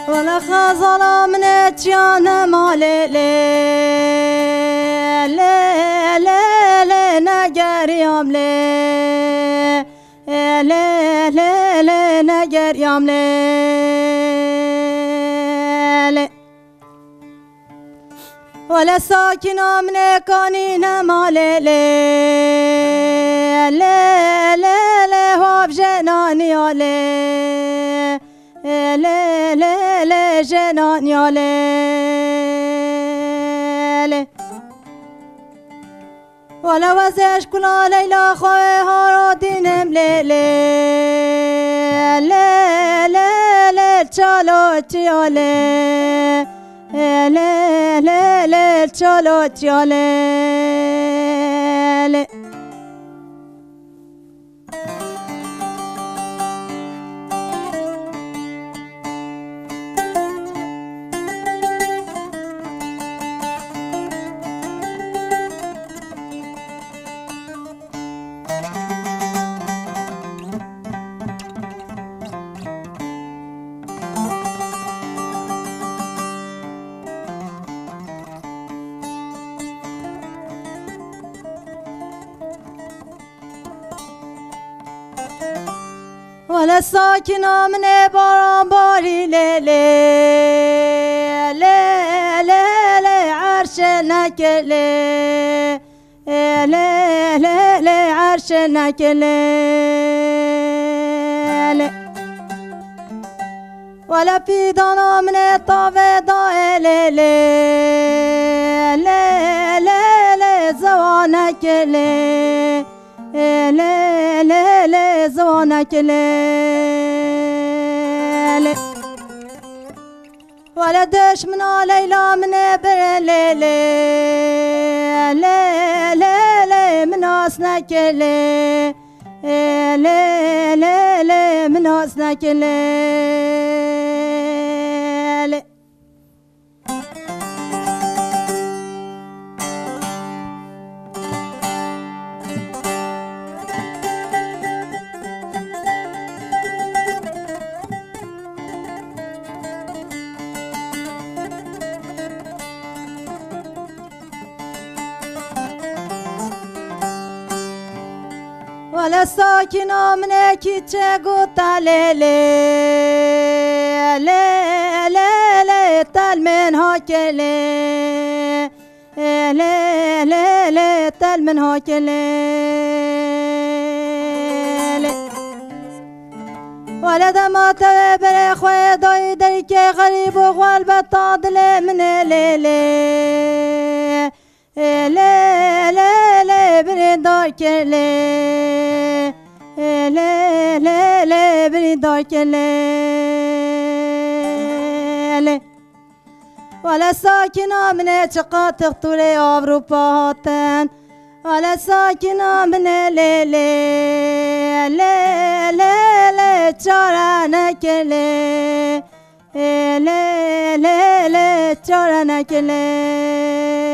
ولا خزر من اتيان مالي لي لي لي لي نجر يوم لي لي لي لي نجر يوم لي ولا ساكنة من كانين مالي لي لي لي لي هوب جناني لي لي لي لي جناني لي ولا وزش كلا ليلى خوي هارودينم لي لي لي لي لي تشالو تيالي لي لي لي تشالو تيالي ولا ساكنة من باران باري لي لي لي لي لي عرشنك لي لي لي لي عرشنك لي ولا في دانا من الطاوة داء لي لي لي لي لي زوانك لي لي لي لي زوانك لي ولا دش من ليلى من بر لي لي لي لي لي من أسنك لي لي لي لي من أسنك لي ولا ساكنة من كيتشا قطع لي لي لي لي لي تل من هاك لي لي لي لي تل من هاك لي ولا دما تبر خوي داي درك غريب وغوال بطادل من لي لي لي لي لي بريدارك لي لي لي لي بريدارك لي ولا ساكنة من شقاطق طولي أوروبا هاتن ولا ساكنة من لي لي لي لي لي تشارنك لي لي لي لي تشارنك لي